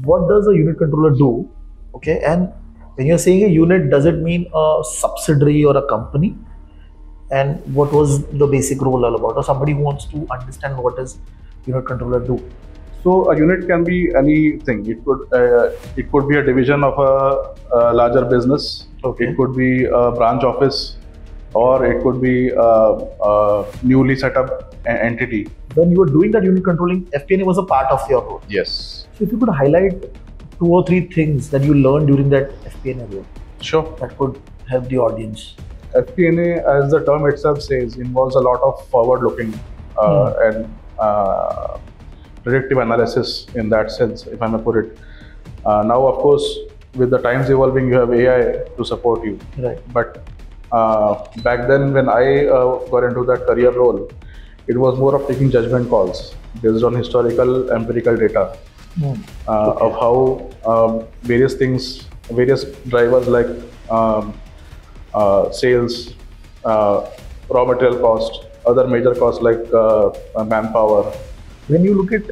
what does a unit controller do? Okay, and when you're saying a unit, does it mean a subsidiary or a company? And what was the basic role all about? Or somebody who wants to understand what does unit controller do? So a unit can be anything. It could be a division of a larger business. Okay. It could be a branch office, or it could be a newly set up entity. When you were doing that unit controlling, FP&A was a part of your role. Yes. So if you could highlight 2 or 3 things that you learned during that FP&A role, Sure. that could help the audience. FP&A, as the term itself says, involves a lot of forward-looking and predictive analysis in that sense, if I may put it. Now, of course, with the times evolving, you have AI to support you. Right. But back then, when I got into that career role, it was more of taking judgment calls based on historical, empirical data of how various things, various drivers like sales, raw material cost, other major costs like manpower. When you look at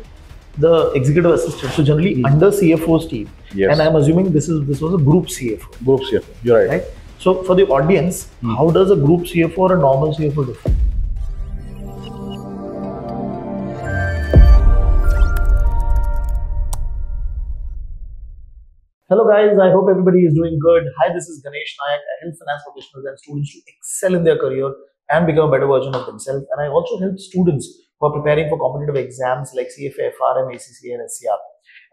the executive assistant, so generally under CFO's team, Yes. and I'm assuming this was a group CFO, Group CFO, you're right. right? So for the audience, how does a group CFO or a normal CFO differ? Hello guys, I hope everybody is doing good. Hi, this is Ganesh Nayak. I help finance professionals and students to excel in their career and become a better version of themselves. And I also help students who are preparing for competitive exams like CFA, FRM, ACCA, and SCR.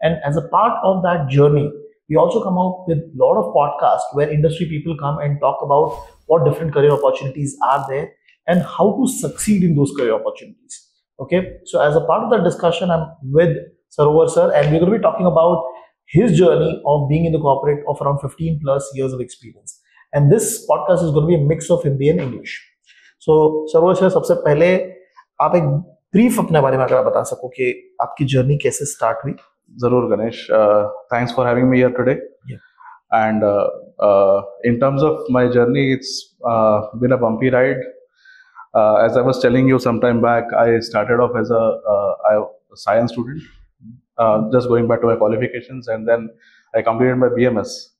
And as a part of that journey, we also come out with a lot of podcasts where industry people come and talk about what different career opportunities are there and how to succeed in those career opportunities. Okay, so as a part of that discussion, I'm with Sarovar Sir, and we're going to be talking about his journey of being in the corporate of around 15 plus years of experience. And this podcast is going to be a mix of Hindi and English. So, Sarovar Sir, सबसे पहले आप एक brief अपने बारे में अगर आप बता सको कि आपकी जर्नी कैसे स्टार्ट हुई? Zarur, Ganesh. Thanks for having me here today. Yeah. And in terms of my journey, it's been a bumpy ride. As I was telling you some time back, I started off as a science student, just going back to my qualifications, and then I completed my BMS,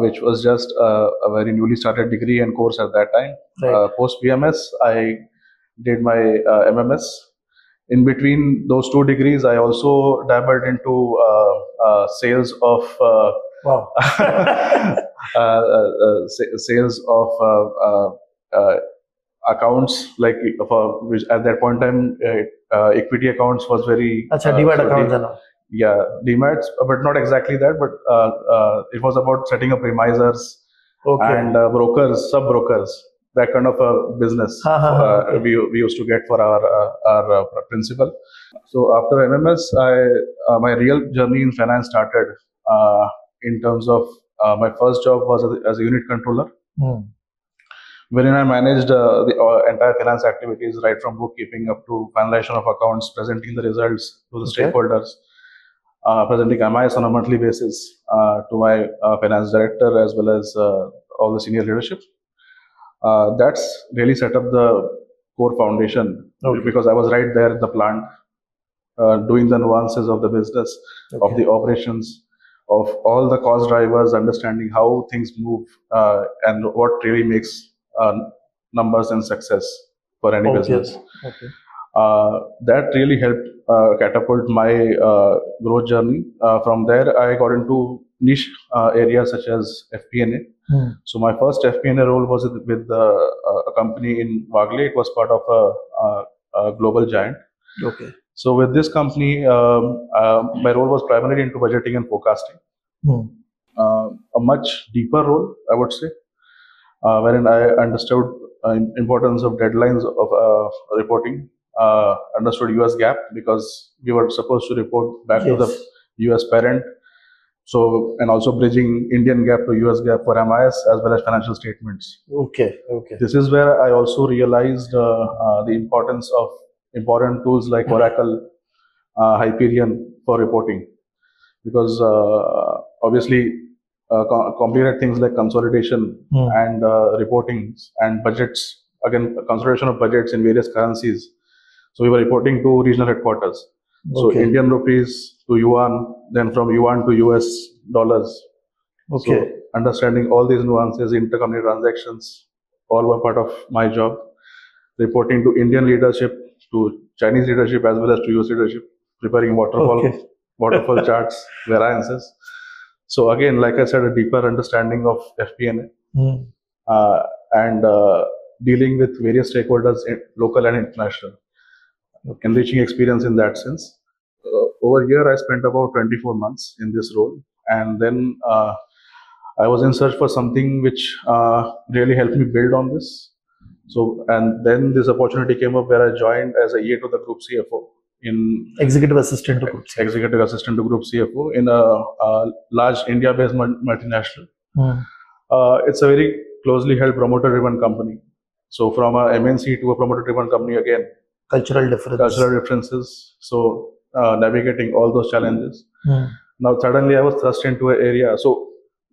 which was just a very newly started degree and course at that time. Right. Post BMS, I did my MMS. In between those 2 degrees, I also dabbled into sales of Wow. sales of accounts, like which at that point in time equity accounts was very अच्छा, demat accounts and all. yeah, demats, but not exactly that, but it was about setting up premisers Okay. and brokers, sub brokers, that kind of a business Okay. we used to get for our principal. So after MMS, my real journey in finance started in terms of my first job was as a unit controller, wherein I managed the entire finance activities, right from bookkeeping up to finalization of accounts, presenting the results to the stakeholders, presenting MIS on a monthly basis to my finance director as well as all the senior leadership. That's really set up the core foundation, because I was right there at the plant, doing the nuances of the business, of the operations, of all the cost drivers, understanding how things move and what really makes numbers and success for any business. Okay. That really helped catapult my growth journey. From there, I got into niche areas such as FP&A. So my first FP&A role was with a company in Wagle. It was part of a global giant. Okay. So with this company, my role was primarily into budgeting and forecasting. A much deeper role, I would say, wherein I understood importance of deadlines of reporting, understood US GAAP, because we were supposed to report back to the US parent. So, and also bridging Indian GAAP to US GAAP for MIS as well as financial statements. Okay. This is where I also realized the importance of important tools like Oracle, Hyperion for reporting, because obviously complicated things like consolidation and reporting and budgets, again consolidation of budgets in various currencies. So we were reporting to regional headquarters. So Okay. Indian rupees to yuan, then from yuan to US dollars. Okay. So understanding all these nuances, intercompany transactions, all were part of my job. Reporting to Indian leadership, to Chinese leadership, as well as to US leadership, preparing Okay. waterfall charts, variances. So again, like I said, a deeper understanding of FP&A Hmm. and dealing with various stakeholders, local and international. Enriching experience in that sense. Over here, I spent about 24 months in this role, and then I was in search for something which really helped me build on this. So, and then this opportunity came up where I joined as a EA to the Group CFO in Executive assistant to Group CFO. executive assistant to Group CFO in a large India-based multinational. Hmm. It's a very closely held promoter-driven company. So, from a MNC to a promoter-driven company again, Cultural differences. So, navigating all those challenges. Hmm. Now, suddenly I was thrust into an area. So,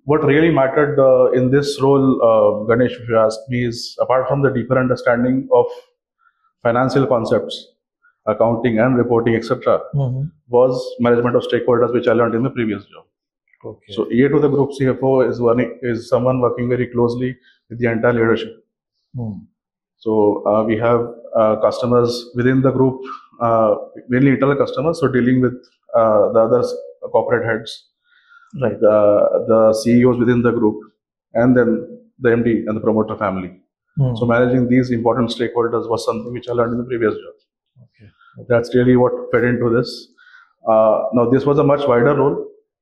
what really mattered in this role, Ganesh, if you ask me, is apart from the deeper understanding of financial concepts, accounting and reporting, etc., Mhm. was management of stakeholders, which I learned in the previous job. Okay. So, EA to the Group CFO is someone working very closely with the entire leadership. Hmm. So we have customers within the group, mainly internal customers. So dealing with the other corporate heads, Right. the CEOs within the group, and then the MD and the promoter family. Hmm. So managing these important stakeholders was something which I learned in the previous job. Okay. That's really what fed into this. Now this was a much wider role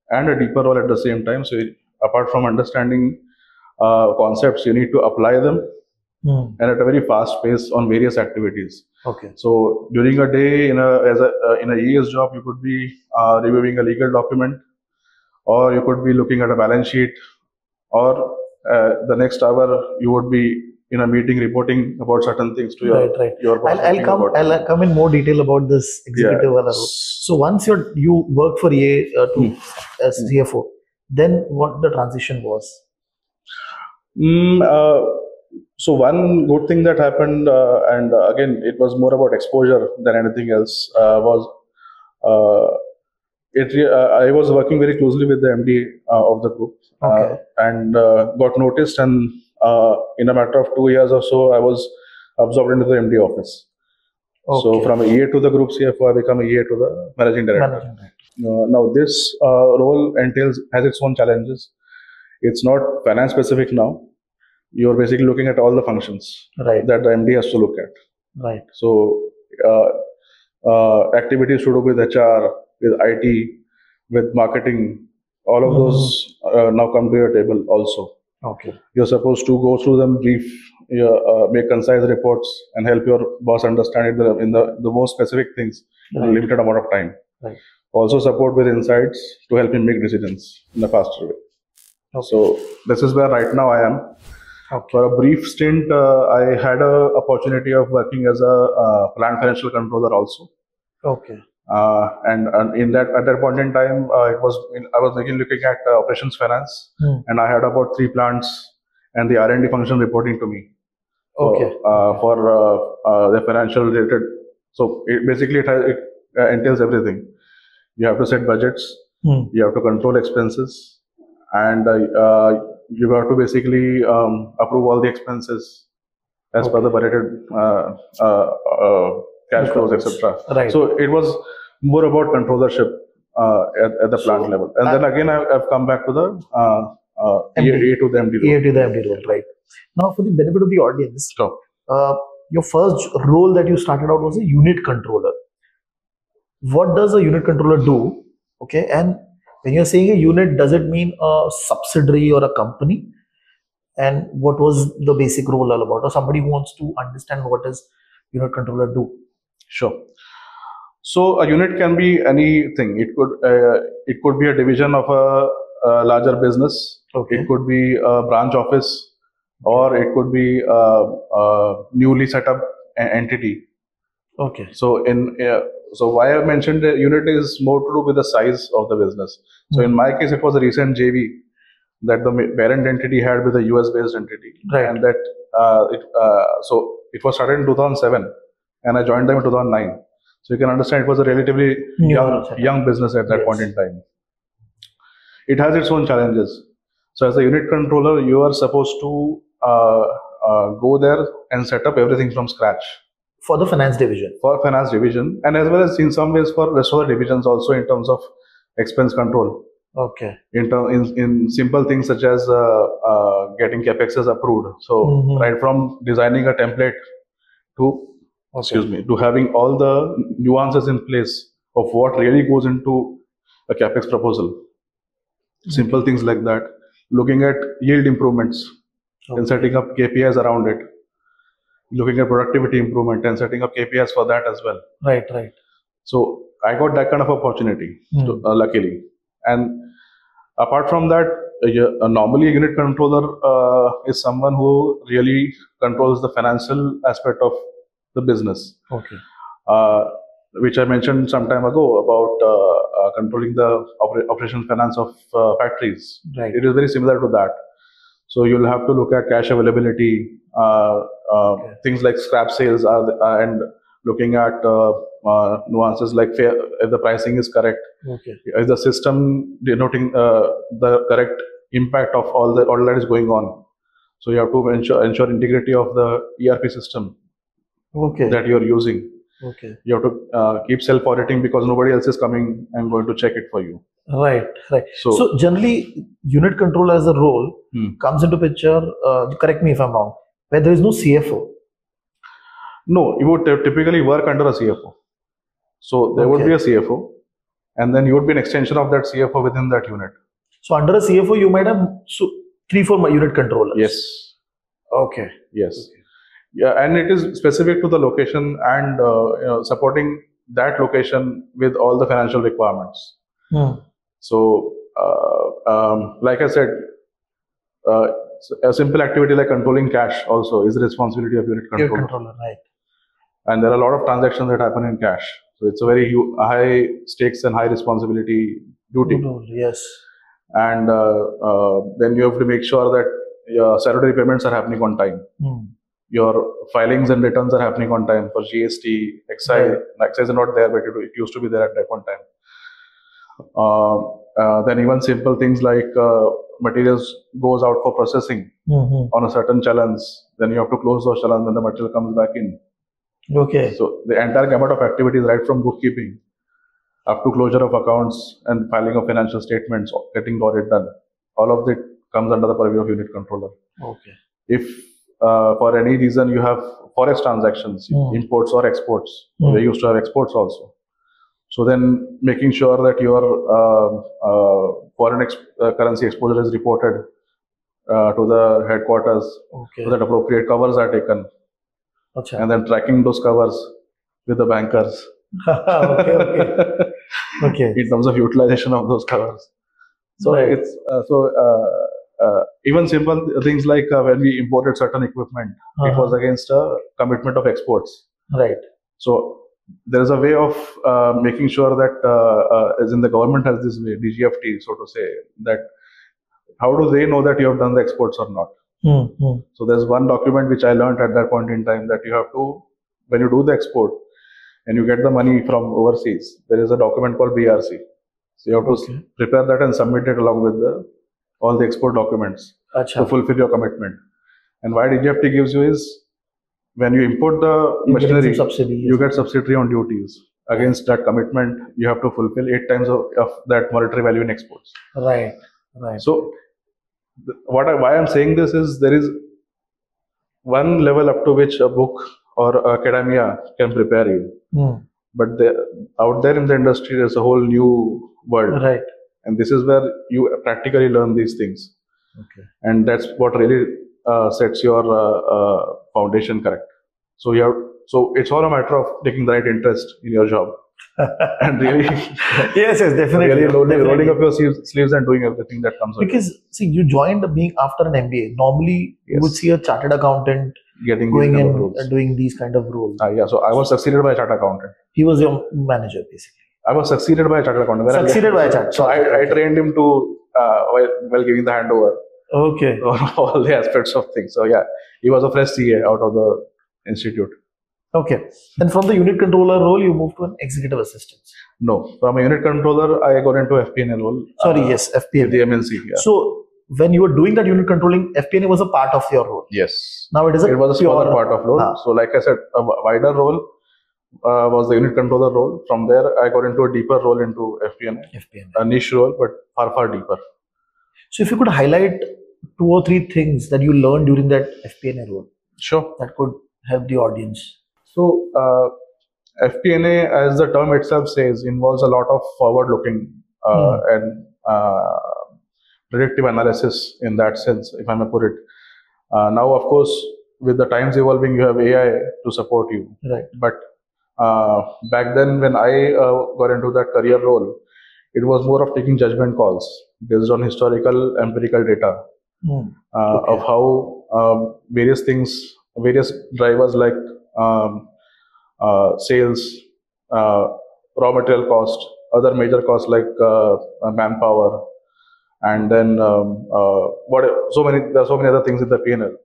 and a deeper role at the same time. So apart from understanding concepts, you need to apply them Hmm. and at a very fast pace on various activities. Okay. So during a day in a EA's job, you could be reviewing a legal document, or you could be looking at a balance sheet, or the next hour you would be in a meeting reporting about certain things to Right. your boss. I'll come in more detail about this executive Yeah. role. So once you worked for EA to as CFO, then what the transition was? Mm, so one good thing that happened, and again, it was more about exposure than anything else, was uh, I was working very closely with the MD of the group, Okay. and got noticed, and in a matter of 2 years or so, I was absorbed into the MD office. So Okay. from a EA to the Group CFO, I become a EA to the Managing Director. Managing director. Now this role has its own challenges. It's not finance specific now. You're basically looking at all the functions Right. that the MD has to look at. Right. So activities to do with HR, with IT, with marketing, all of those now come to your table also. Okay. You're supposed to go through them brief, make concise reports, and help your boss understand it in the most specific things in a Right. limited amount of time. Right. Also support with insights to help him make decisions in a faster way. Okay. So this is where right now I am. Okay. For a brief stint, I had a opportunity of working as a plant financial controller also. Okay. And in that at that point in time, I was looking at operations finance, and I had about 3 plants and the R&D function reporting to me. Okay. For the financial related. So it entails everything. You have to set budgets, you have to control expenses, and you have to basically approve all the expenses as per the budgeted cash flows, etc. Right. So it was more about controllership at the plant level. And then again, I've come back to the EA to the MD role. EA to the MD role, right. Now, for the benefit of the audience, Sure. Your first role that you started out was a unit controller. What does a unit controller do? Okay, and when you're saying a unit, does it mean a subsidiary or a company? And what was the basic role all about? Or somebody who wants to understand what does unit controller do? Sure. So a unit can be anything. It could be a division of a larger business. Okay. It could be a branch office, or it could be a newly set up entity. Okay. So why I mentioned the unit is more to do with the size of the business. So in my case, it was a recent JV that the parent entity had with a US based entity, Right. and that so it was started in 2007, and I joined them in 2009. So you can understand it was a relatively young business at that point in time. It has its own challenges. So as a unit controller, you are supposed to go there and set up everything from scratch. For the finance division. For finance division, and as well as in some ways for rest of the divisions also in terms of expense control. Okay. In simple things such as getting capexes approved. So right from designing a template to to having all the nuances in place of what really goes into a capex proposal. Simple things like that. Looking at yield improvements and setting up KPIs around it. Looking at productivity improvement and setting up KPIs for that as well. Right. So I got that kind of opportunity, luckily. And apart from that, normally a unit controller is someone who really controls the financial aspect of the business. Okay. Which I mentioned some time ago about controlling the operational finance of factories. Right. It is very similar to that. So you'll have to look at cash availability, things like scrap sales, and looking at nuances like if the pricing is correct, is the system denoting the correct impact of all that is going on. So you have to ensure integrity of the ERP system that you're using. You have to keep self-auditing because nobody else is coming and going to check it for you. Right. So generally, unit control as a role comes into picture, correct me if I'm wrong, where there is no CFO. No, you would typically work under a CFO. So there would be a CFO, and then you would be an extension of that CFO within that unit. So under a CFO, you might have 3-4 unit controllers. Yes. Okay. Yes. Yeah, and it is specific to the location and supporting that location with all the financial requirements. So, like I said, a simple activity like controlling cash also is the responsibility of unit controller. Unit controller, right. And there are a lot of transactions that happen in cash. So it's a very high stakes and high responsibility duty. Yes. And then you have to make sure that your salary payments are happening on time. Your filings and returns are happening on time for GST, excise. Right. Excise is not there, but it used to be there at that one time. Then even simple things like materials goes out for processing on a certain challenge. Then you have to close those challenges when the material comes back in. Okay. So the entire gamut of activities, right from bookkeeping up to closure of accounts and filing of financial statements, getting audit done, all of it comes under the purview of unit controller. Okay. If for any reason you have forex transactions, imports or exports, we used to have exports also. So then making sure that your foreign currency exposure is reported to the headquarters, so that appropriate covers are taken. And then tracking those covers with the bankers. Okay. In terms of utilization of those covers. So it's even simple things like when we imported certain equipment, it was against a commitment of exports. Right. So there is a way of making sure that, as in the government has this way, DGFT, so to say, that how do they know that you have done the exports or not? So there's one document which I learned at that point in time that you have to, when you do the export and you get the money from overseas, there is a document called BRC. So you have to prepare that and submit it along with all the export documents to fulfill your commitment. And why DGFT gives you is, when you import the machinery, you get subsidy on duties. Against that commitment, you have to fulfill 8 times of that monetary value in exports. Right. So why I'm saying this is, there is one level up to which a book or academia can prepare you. But out there in the industry, there's a whole new world. Right. And this is where you practically learn these things. And that's what really sets your foundation correct. So it's all a matter of taking the right interest in your job. And really, yes, definitely. Really rolling up your sleeves and doing everything that comes. Because see, you joined being after an MBA. Normally, you would see a chartered accountant going in and doing these kind of roles. So I was succeeded by a chartered accountant. He was your manager, basically. I was succeeded by a chartered accountant. Succeeded by a chartered. So I trained him to while giving the handover. Okay. All the aspects of things. So yeah, he was a fresh CA out of the institute. Okay. And from the unit controller role, you moved to an executive assistant. No, from a unit controller, I got into FP&A role. Sorry, yes, With FP&A. the MNC. Yeah. So when you were doing that unit controlling, FP&A was a part of your role. Yes. Now it is It was a smaller part of role. Ah. So, like I said, a wider role was the unit controller role. From there, I got into a deeper role into FP&A. A niche role, but far deeper. So, if you could highlight 2 or 3 things that you learned during that FP&A role, sure, that could help the audience. So, FP&A, as the term itself says, involves a lot of forward-looking and predictive analysis in that sense, if I may put it. Now, of course, with the times evolving, you have AI to support you. Right. But back then, when I got into that career role, it was more of taking judgment calls based on historical empirical data of how various things, various drivers like sales, raw material cost, other major costs like manpower, and then there are so many other things in the P&L.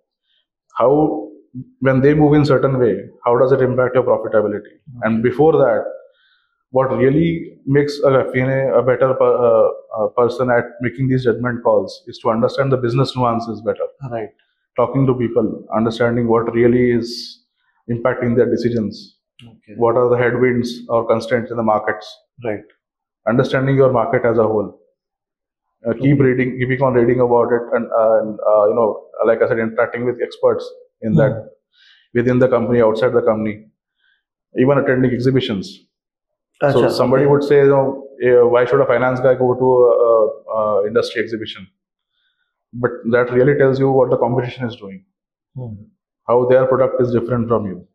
How, when they move in certain way, how does it impact your profitability? And before that, what really makes a FP&A a better person at making these judgment calls is to understand the business nuances better. Right. Talking to people, understanding what really is impacting their decisions. Okay. What are the headwinds or constraints in the markets? Right. Understanding your market as a whole. Keep reading, keeping on reading about it, and like I said, interacting with experts in that, within the company, outside the company, even attending exhibitions. So somebody would say, why should a finance guy go to a industry exhibition? But that really tells you what the competition is doing, how their product is different from you.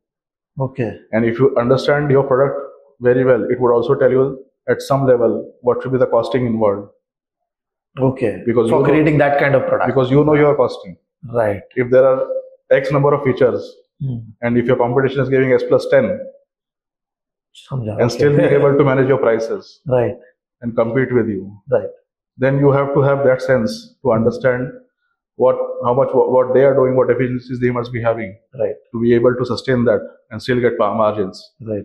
Okay. And if you understand your product very well, it would also tell you at some level what should be the costing involved. Okay. Because for creating that kind of product. Because you know your costing. Right. If there are X number of features, and if your competition is giving S plus 10, and still being able to manage your prices, right, and compete with you, right, then you have to have that sense to understand what they are doing, what efficiencies they must be having, right, to be able to sustain that and still get margins. Right.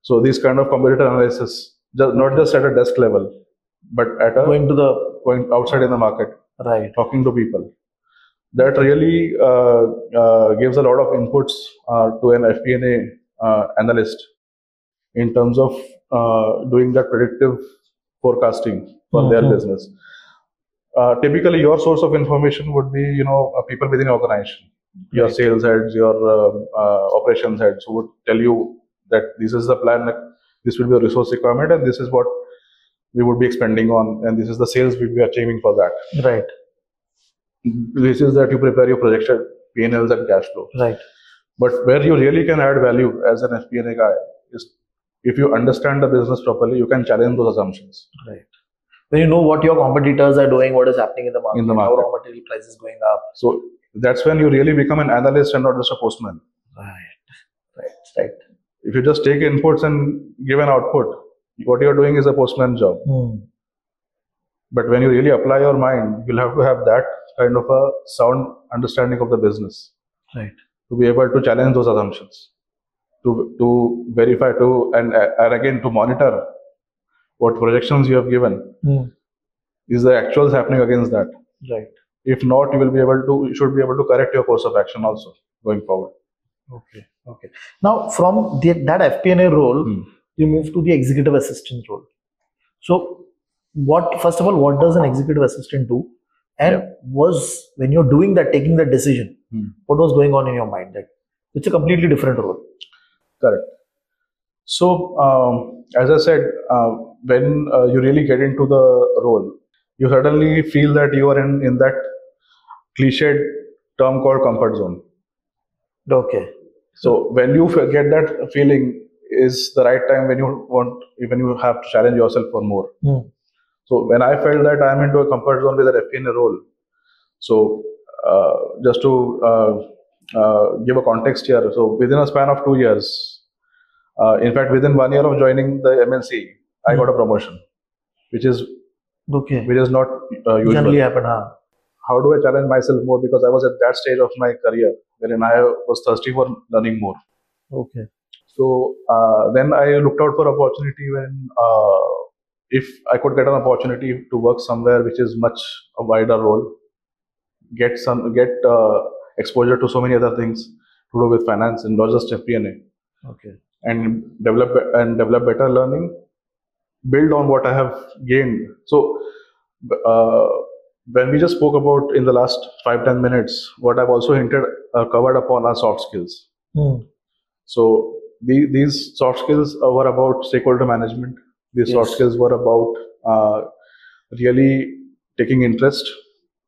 So these kind of competitor analysis, not just at a desk level, but at a going outside in the market, right, talking to people. That really gives a lot of inputs to an FP&A analyst in terms of doing that predictive forecasting for their business. Typically, your source of information would be, people within the organization, your sales heads, your operations heads, who would tell you that this is the plan, this will be the resource requirement, and this is what we would be expending on, and this is the sales we will be achieving for that. Right. This is that you prepare your projected P&Ls and cash flow. Right. But where you really can add value as an FP&A guy is if you understand the business properly, you can challenge those assumptions. Right. When you know what your competitors are doing, what is happening in the market, how raw material prices going up. So that's when you really become an analyst and not just a postman. Right. If you just take inputs and give an output, what you're doing is a postman job. But when you really apply your mind, you'll have to have that kind of a sound understanding of the business. Right. To be able to challenge those assumptions, to verify, and again to monitor what projections you have given. Is the actuals happening against that? Right. If not, you should be able to correct your course of action also going forward. Okay. Now, from that FP&A role, you move to the executive assistant role. So, first of all, what does an executive assistant do? And when you're doing that, taking that decision, what was going on in your mind? That it's a completely different role. Correct. So, as I said, when you really get into the role, you suddenly feel that you are in that cliched term called comfort zone. Okay. So when you get that feeling, is the right time when you have to challenge yourself for more. So when I felt that I'm into a comfort zone with an FP&A role, so just to give a context here, so within a span of 2 years, in fact within 1 year of joining the MNC, I got a promotion, which is not usual. Generally happen. How do I challenge myself more? Because I was at that stage of my career wherein I was thirsty for learning more. Okay. So then I looked out for opportunity when if I could get an opportunity to work somewhere which is much a wider role, get exposure to so many other things to do with finance and not just FP&A, Okay. and develop better learning, build on what I have gained. So uh, when we just spoke about in the last 5-10 minutes, what I've also hinted covered upon are soft skills. Hmm. So these soft skills were about stakeholder management. These soft Yes. skills were about really taking interest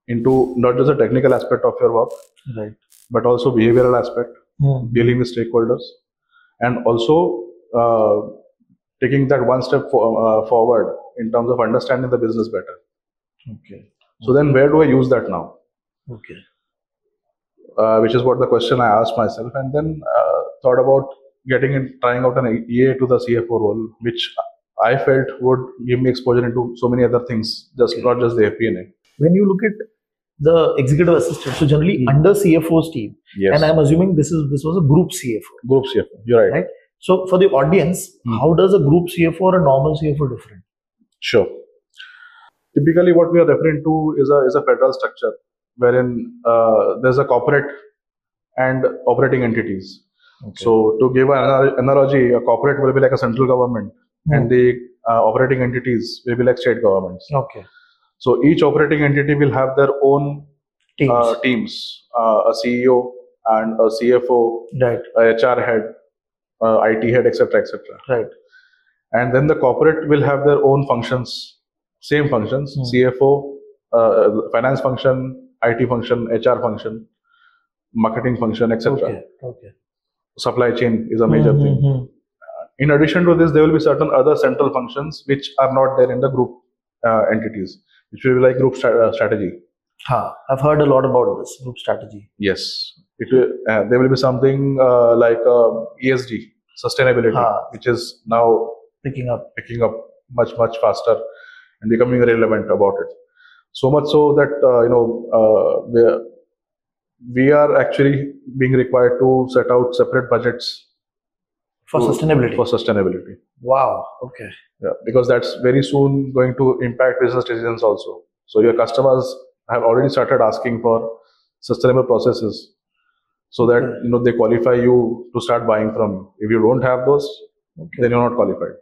into not just the technical aspect of your work, Right. but also behavioral aspect, Hmm. dealing with stakeholders, and also taking that one step forward in terms of understanding the business better. Okay. So then, where do I use that now? Okay. Which is what the question I asked myself, and then thought about trying out an EA to the CFO role, which I felt would give me exposure into so many other things, just Okay. not just the FP&A. When you look at the executive assistant, so generally under CFO's team, Yes. and I'm assuming this was a group CFO. Group CFO. You're right. Right. So for the audience, how does a group CFO or a normal CFO different? Sure. Typically, what we are referring to is a federal structure wherein there's a corporate and operating entities. Okay. So, to give an analogy, a corporate will be like a central government, and the operating entities will be like state governments. Okay. So, each operating entity will have their own teams, a CEO and a CFO, Right. a HR head, IT head, etc., etc. Right. And then the corporate will have their own functions, same functions: CFO, finance function, IT function, HR function, marketing function, etc. Okay. Okay. Supply chain is a major thing. In addition to this, there will be certain other central functions which are not there in the group entities, which will be like group strategy. I've heard a lot about this group strategy. Yes, there will be something like ESG, sustainability, which is now Picking up much faster and becoming relevant about it. So much so that we are actually being required to set out separate budgets for sustainability. Wow. Okay. Yeah, because that's very soon going to impact business decisions also. So your customers have already started asking for sustainable processes, so that they qualify you to start buying from you. If you don't have those, then you're not qualified.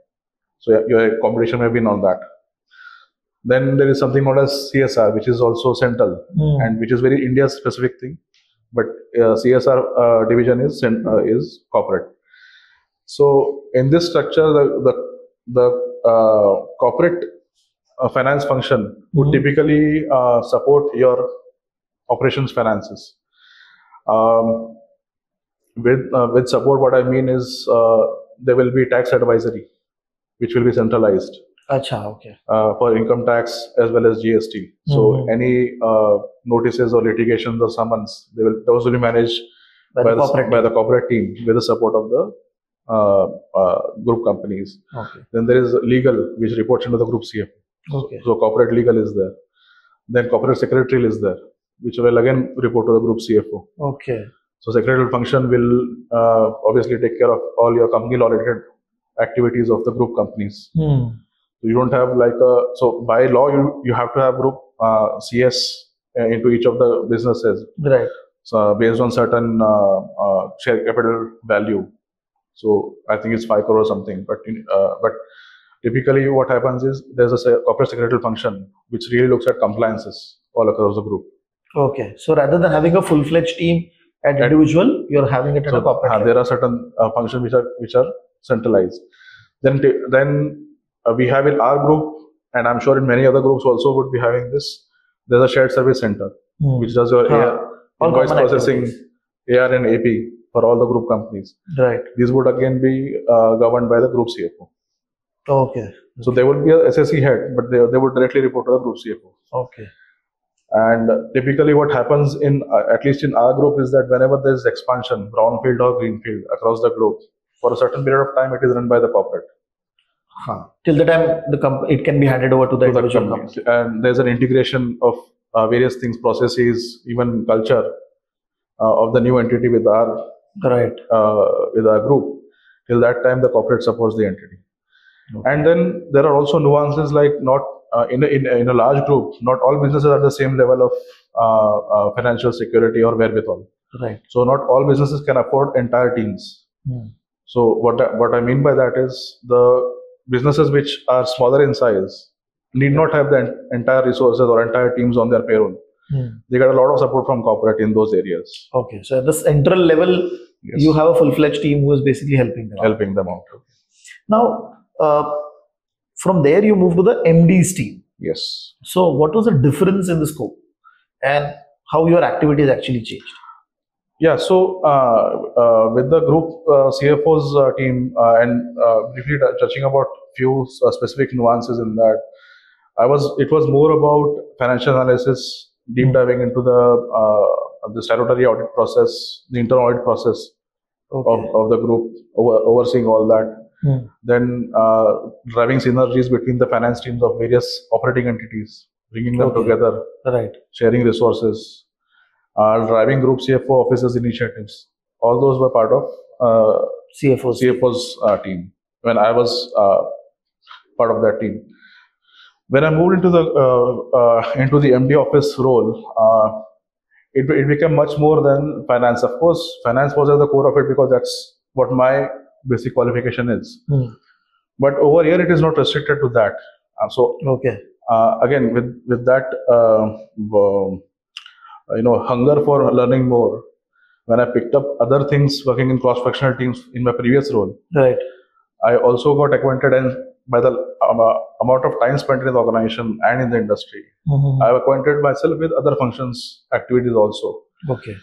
So your competition may be on that. Then there is something known as CSR, which is also central and which is very India specific thing. But CSR division is corporate. So in this structure, the corporate finance function would typically support your operations finances. With support, what I mean is there will be tax advisory, which will be centralized. Okay. For income tax as well as GST. So any notices or litigations or summons, those will be managed by the corporate team with the support of the group companies. Okay. Then there is legal, which reports into the group CFO. Okay. So corporate legal is there. Then corporate secretarial is there, which will again report to the group CFO. Okay. So secretarial function will obviously take care of all your company law related activities of the group companies. So you don't have so by law you have to have group CS into each of the businesses. Right. So based on certain share capital value. So I think it's 5 crore or something. But typically what happens is there's a corporate secretarial function which really looks at compliances all across the group. Okay. So rather than having a full-fledged team at individual, you're having it at a corporate level. There are certain functions which are centralized. Then we have in our group, and I'm sure in many other groups also would be having this. There's a shared service center which does your invoice processing, AR and AP for all the group companies. Right. These would again be governed by the group CFO. Okay. So there would be a SSE head, but they would directly report to the group CFO. Okay. And typically what happens at least in our group is that whenever there's expansion, brownfield or greenfield across the globe, for a certain period of time, it is run by the corporate. Till the time it can be handed over to the individual company. And there's an integration of various things, processes, even culture of the new entity with our Right. with our group. Till that time, the corporate supports the entity. Okay. And then there are also nuances like not in a large group, not all businesses are the same level of financial security or wherewithal. Right. So not all businesses can afford entire teams. So what I mean by that is the businesses which are smaller in size need not have the entire resources or entire teams on their payroll. They get a lot of support from corporate in those areas. Okay, so at the central level, you have a full-fledged team who is basically helping them out. Now, from there you move to the MD's team. Yes. So what was the difference in the scope and how your activities actually changed? Yeah, so with the group CFO's team and briefly touching about few specific nuances in that, it was more about financial analysis, deep diving into the statutory audit process, the internal audit process of the group, overseeing all that. Then driving synergies between the finance teams of various operating entities, bringing them together, right, sharing resources, driving group CFO offices initiatives. All those were part of CFO's team when I was part of that team. When I moved into the MD office role, it became much more than finance. Of course, finance was at the core of it because that's what my basic qualification is. But over here, it is not restricted to that. Again, with that, hunger for learning more. When I picked up other things working in cross-functional teams in my previous role, right, I also got acquainted and by the amount of time spent in the organization and in the industry, I've acquainted myself with other functions, activities also. Okay.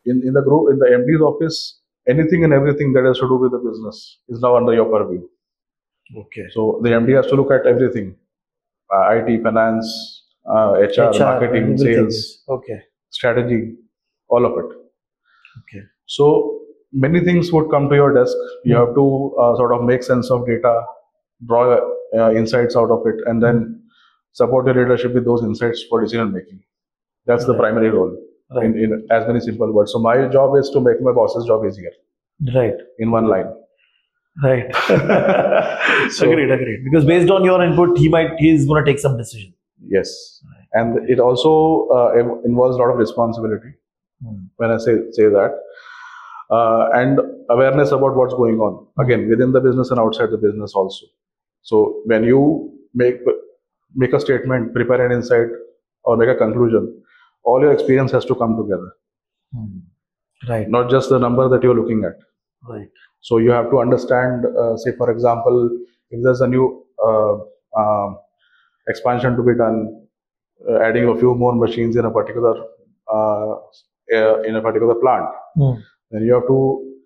In the group, in the MD's office, anything and everything that has to do with the business is now under your purview. Okay. So the MD has to look at everything: IT, finance, HR, marketing, sales, strategy, all of it. Okay. So many things would come to your desk. You have to sort of make sense of data, draw insights out of it, and then support your leadership with those insights for decision making. That's the primary role in as many simple words. So my job is to make my boss's job easier. Right. In one line. Right. Agreed. Because based on your input, he's going to take some decision. Yes. And it also involves a lot of responsibility. When I say that. And awareness about what's going on, again, within the business and outside the business also. So when you make a statement, prepare an insight, or make a conclusion, all your experience has to come together. Right. Not just the number that you're looking at. Right. So you have to understand, say for example, if there's a new expansion to be done, adding a few more machines in a particular plant, then you have to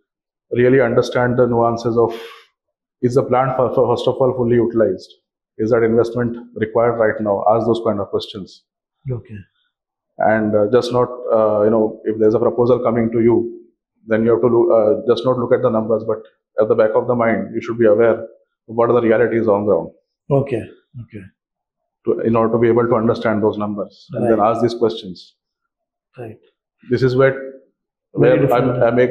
really understand the nuances of, is the plant first of all fully utilized? Is that investment required right now? Ask those kind of questions. Okay. And just not, if there's a proposal coming to you, then you have to just not look at the numbers, but at the back of the mind, you should be aware of what are the realities on ground. Okay. In order to be able to understand those numbers and then ask these questions. Right. This is where I make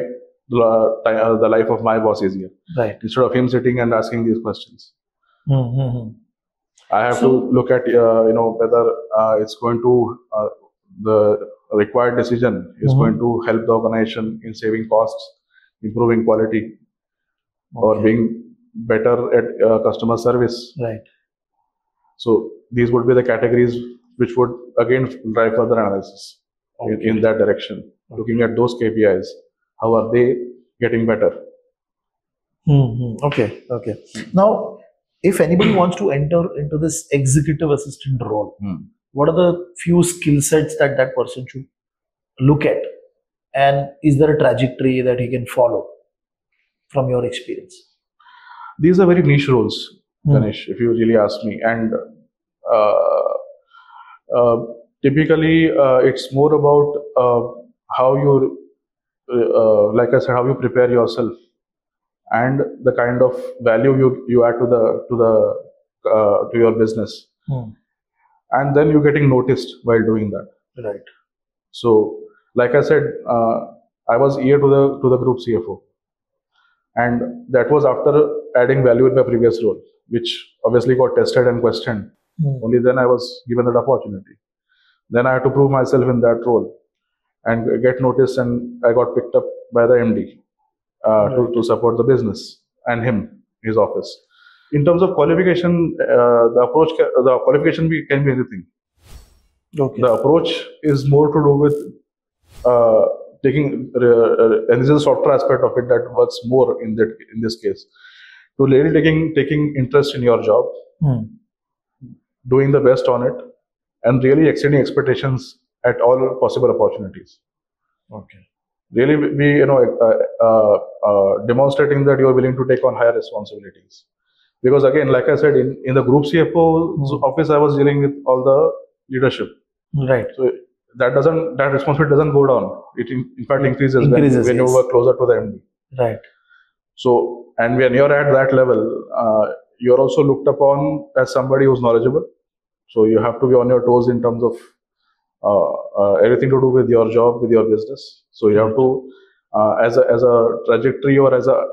the life of my boss easier. Right. Instead of him sitting and asking these questions. I have to look at, whether it's going to, the required decision is going to help the organization in saving costs, improving quality, or being better at customer service. Right. So these would be the categories which would again drive further analysis in that direction. Looking at those KPIs, how are they getting better? Okay. Now, if anybody wants to enter into this executive assistant role, what are the few skill sets that person should look at? And is there a trajectory that he can follow from your experience? These are very niche roles, Ganesh, if you really ask me. And typically, it's more about how you, like I said, how you prepare yourself and the kind of value you add to your business. And then you're getting noticed while doing that. Right. So, like I said, I was ear to the group CFO, and that was after adding value in my previous role, which obviously got tested and questioned. Only then I was given that opportunity. Then I had to prove myself in that role and get noticed, and I got picked up by the MD to support the business and his office. In terms of qualification, the qualification can be anything. Okay. The approach is more to do with taking, and this is a software aspect of it that works more in this case. To really taking interest in your job, doing the best on it, and really exceeding expectations at all possible opportunities. Okay. Really be demonstrating that you are willing to take on higher responsibilities. Because again, like I said, in the group CFO's office, I was dealing with all the leadership. Right. So that responsibility doesn't go down. It in fact increases when you work closer to the MD. Right. So, and when you're at that level, you're also looked upon as somebody who's knowledgeable. So you have to be on your toes in terms of everything to do with your job, with your business. So you have to, as a trajectory or as a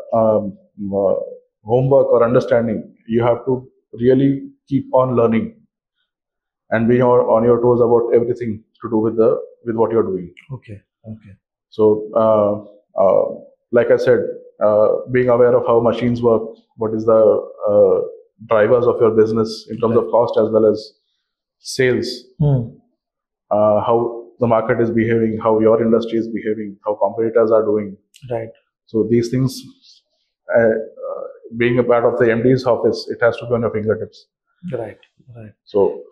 homework or understanding, you have to really keep on learning and be on your toes about everything to do with what you're doing. Okay. So, like I said, being aware of how machines work, what is the drivers of your business in terms of cost as well as sales, how the market is behaving, how your industry is behaving, how competitors are doing. Right. So these things, being a part of the MD's office, it has to be on your fingertips. Right. So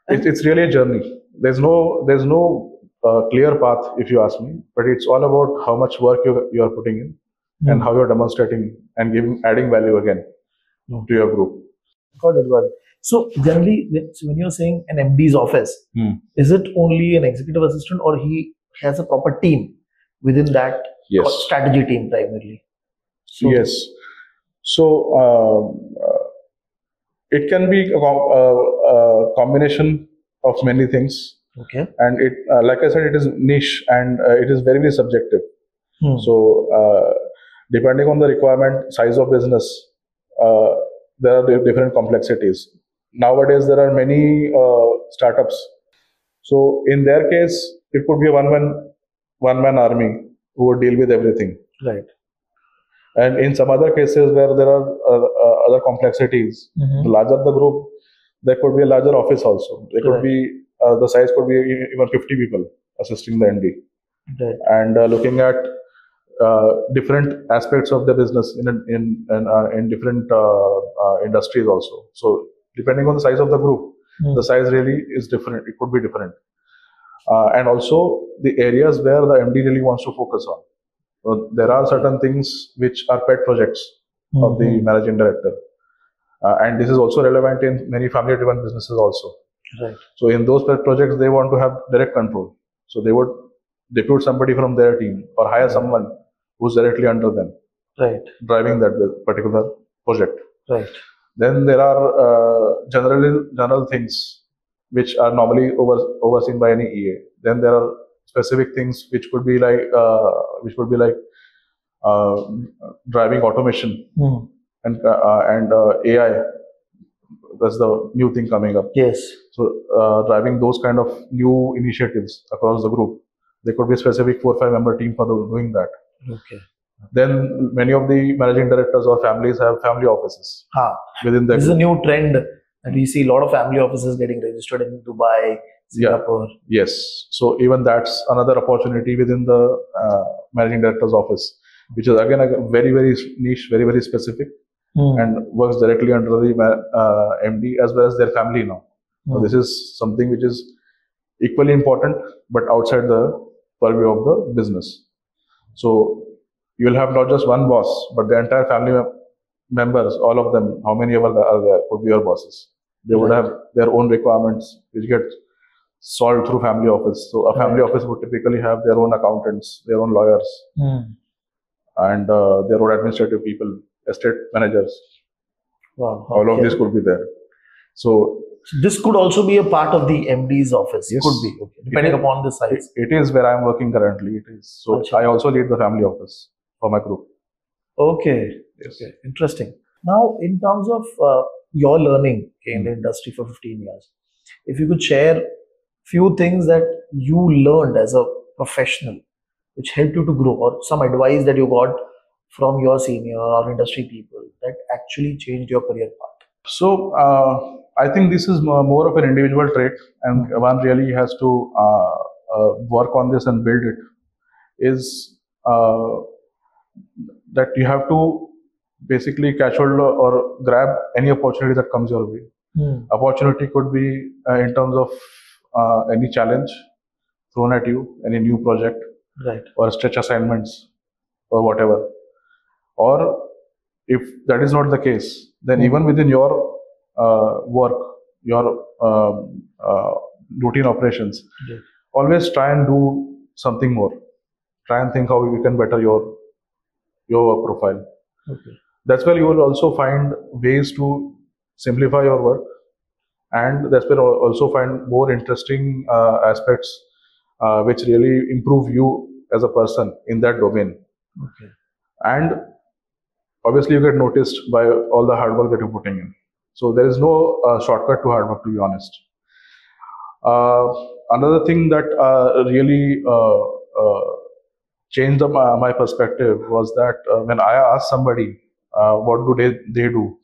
it's really a journey. There's no clear path, if you ask me, but it's all about how much work you are putting in and how you're demonstrating and adding value again to your group. Got it. So generally, when you're saying an MD's office, is it only an executive assistant, or he has a proper team within that strategy team primarily? So, yes. So it can be a combination of many things. Okay. And it, like I said, it is niche and it is very, very subjective. So depending on the requirement, size of business, there are different complexities. Nowadays, there are many startups. So in their case, it could be a one-man army who would deal with everything. Right. And in some other cases where there are other complexities, the larger the group, there could be a larger office also. There could be the size could be even 50 people assisting the MD. Right. And looking at different aspects of the business in different industries also. So depending on the size of the group, the size really is different. It could be different. And also the areas where the MD really wants to focus on. So there are certain things which are pet projects of the managing director. And this is also relevant in many family-driven businesses also. Right. So in those pet projects, they want to have direct control. So they would depute somebody from their team or hire someone who's directly under them, driving that particular project. Right. Then there are general things which are normally overseen by any EA. Then there are specific things which could be like driving automation and AI. That's the new thing coming up. Yes. So driving those kind of new initiatives across the group. There could be a specific 4 or 5 member team for doing that. Okay. Then many of the managing directors or families have family offices within the This is a new trend, and we see a lot of family offices getting registered in Dubai, Singapore. Yeah. Yes. So even that's another opportunity within the managing director's office, which is again very, very niche, very, very specific, and works directly under the MD as well as their family now. So this is something which is equally important, but outside the purview of the business. So you will have not just one boss, but the entire family members, all of them, how many ever are there, could be your bosses. They would have their own requirements, which get solved through family office. So a family office would typically have their own accountants, their own lawyers, and their own administrative people, estate managers. Wow. All of this could be there. So So this could also be a part of the MD's office. Yes. Could be, okay, depending upon the size. It is where I am working currently. It is. So Achha. I also lead the family office for my group. Okay. Yes. Okay. Interesting. Now, in terms of your learning in the industry for 15 years, if you could share few things that you learned as a professional, which helped you to grow, or some advice that you got from your senior or industry people that actually changed your career path. So I think this is more of an individual trait, and one really has to work on this and build it. Is that you have to basically catch hold or grab any opportunity that comes your way. Opportunity could be in terms of any challenge thrown at you, any new project, Right. or stretch assignments, or whatever. Or if that is not the case, then even within your work, your routine operations, always try and do something more. Try and think how you can better your work profile. Okay. That's where you will also find ways to simplify your work, and that's where you'll also find more interesting aspects which really improve you as a person in that domain. Okay. And obviously you get noticed by all the hard work that you're putting in. So there is no shortcut to hard work, to be honest. Another thing that really changed my perspective was that when I asked somebody what do they do,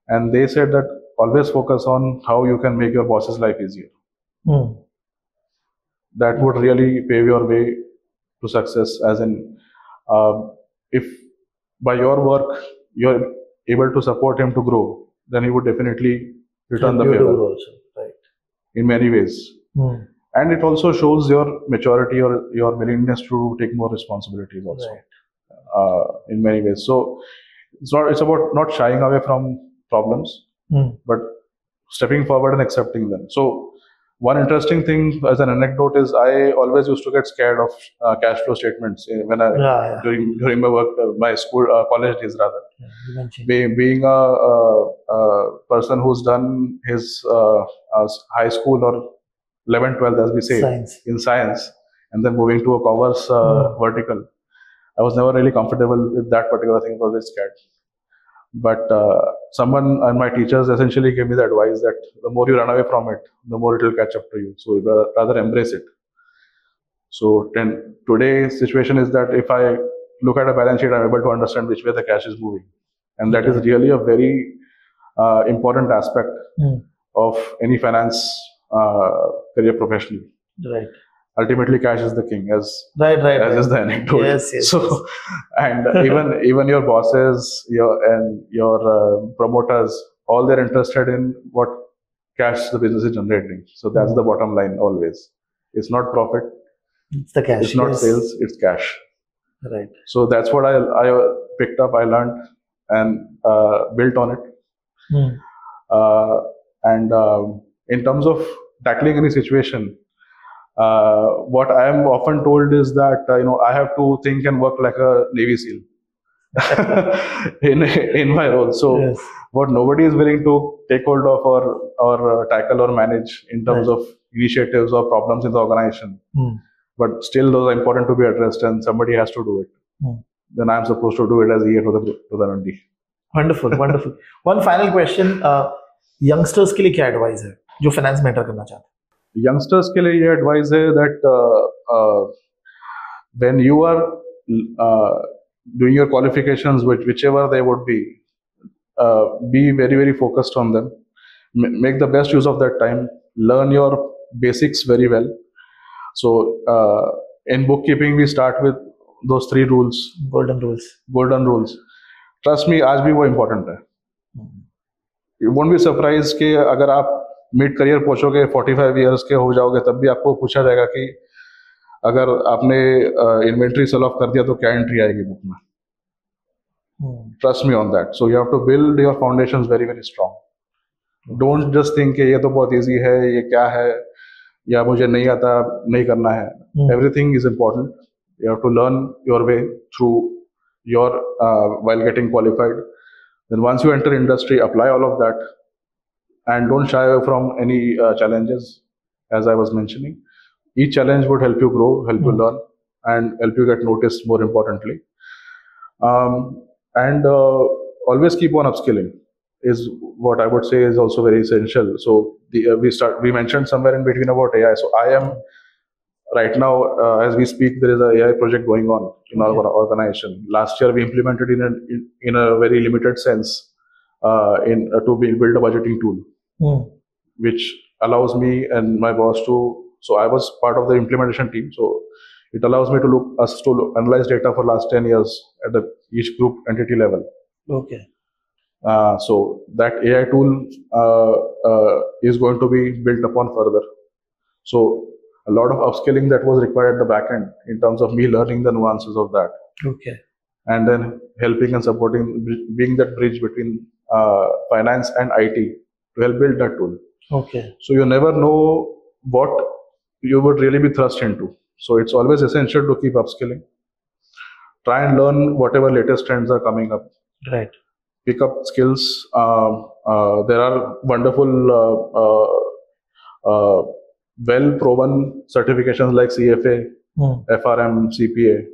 and they said that always focus on how you can make your boss's life easier. That would really pave your way to success, as in if by your work you're able to support him to grow, then he would definitely return the favor also, right, in many ways. And it also shows your maturity or your willingness to take more responsibilities also, right, in many ways. So it's about not shying away from problems, but stepping forward and accepting them. So one interesting thing as an anecdote is I always used to get scared of cash flow statements when during my work, my school, college days rather. Being a person who's done his high school or 11th, 12th, as we say, in science, and then moving to a commerce vertical, I was never really comfortable with that particular thing. I was always scared. But someone and my teachers essentially gave me the advice that the more you run away from it, the more it will catch up to you. So you rather embrace it. So today's situation is that if I look at a balance sheet, I'm able to understand which way the cash is moving. And that is really a very important aspect of any finance career professionally. Right. Ultimately, cash is the king, as is the anecdote. Yes. So, and even your bosses, your promoters, all they're interested in what cash the business is generating. So that's the bottom line always. It's not profit. It's the cash. It's not sales. It's cash. Right. So that's what I picked up. I learned and built on it. And in terms of tackling any situation, what I am often told is that I have to think and work like a Navy SEAL in my role. So what nobody is willing to take hold of or tackle or manage in terms of initiatives or problems in the organization, but still those are important to be addressed, and somebody has to do it. Then I am supposed to do it as EA to the MD. Wonderful. One final question: youngsters के लिए क्या advice है जो finance में enter करना चाहते हैं? Youngsters के लिए ये advice है that when you are doing your qualifications, whichever they would be very, very focused on them. Make the best use of that time. Learn your basics very well. So in bookkeeping, we start with those 3 rules. Golden rules. Trust me, आज भी वो important है. You won't be surprised कि अगर आप mid career पहुंचोगे 45 years के हो जाओगे, तब भी आपको पूछा जाएगा कि अगर आपने इन्वेंट्री सेल ऑफ कर दिया तो क्या एंट्री आएगी बुक में. Trust me on that. So you have to build your foundations very very strong. Don't just think कि ये तो बहुत इजी है, ये क्या है, या मुझे नहीं आता, नहीं करना है. Everything is important. You have to learn your way through your while getting qualified. Then once you enter industry, apply all of that. and don't shy away from any challenges. As I was mentioning, each challenge would help you grow, help you learn, and help you get noticed. More importantly, and always keep on upskilling is what I would say is also very essential. So we mentioned somewhere in between about AI. So I am right now, as we speak, there is a AI project going on in our organization. Last year, we implemented in a very limited sense to build a budgeting tool, which allows me and my boss to. So I was part of the implementation team. So it allows me to analyze data for last 10 years at each group entity level. Okay. So that AI tool is going to be built upon further. So a lot of upskilling that was required at the back end in terms of me learning the nuances of that. Okay. And then helping and supporting, being that bridge between finance and IT to help build that tool. Okay. So you never know what you would really be thrust into. So it's always essential to keep upskilling. Try and learn whatever latest trends are coming up. Right. Pick up skills. There are wonderful, well-proven certifications like CFA, FRM, CPA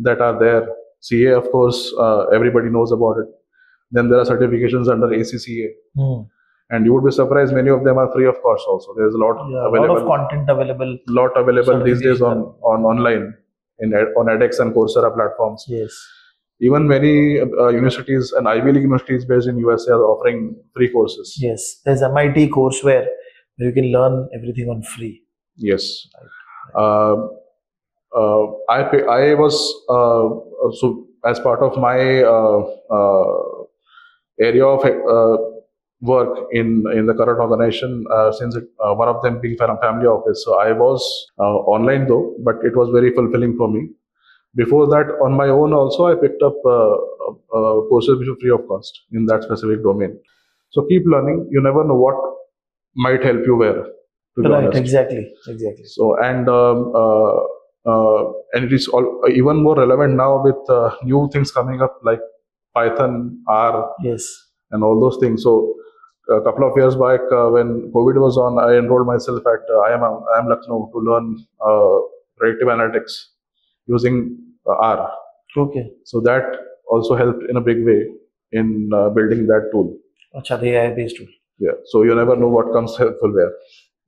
that are there. CA, of course, everybody knows about it. Then there are certifications under ACCA. And you would be surprised, many of them are free of cost also. There's a lot available. A lot of content available. Lot available these days on online, on edX and Coursera platforms. Yes. Even many universities and Ivy League universities based in USA are offering free courses. Yes. There's MIT courseware where you can learn everything on free. Yes. I was so as part of my area of work in the current organization, since one of them being family office. So I was online though, but it was very fulfilling for me. Before that, on my own also, I picked up courses which were free of cost in that specific domain. So keep learning. You never know what might help you where. Right, exactly. So and it is even more relevant now with new things coming up like Python, R, and all those things. So a couple of years back, when COVID was on, I enrolled myself at IIM Lucknow to learn predictive analytics using R. Okay. So that also helped in a big way in building that tool. Achha, the AI-based tool. Yeah. So you never know what comes helpful where.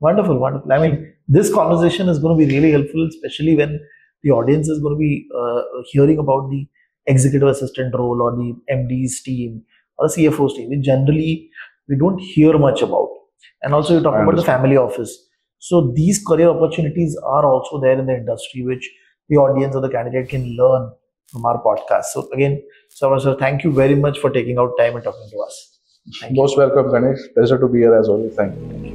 Wonderful. I mean, this conversation is going to be really helpful, especially when the audience is going to be hearing about the executive assistant role or the MD's team or the CFO's team. We don't hear much about. And also you talk about the family office. So these career opportunities are also there in the industry, which the audience or the candidate can learn from our podcast. So again, Sarovar Sir, thank you very much for taking out time and talking to us. Most welcome, Ganesh. Pleasure to be here as always. Thank you.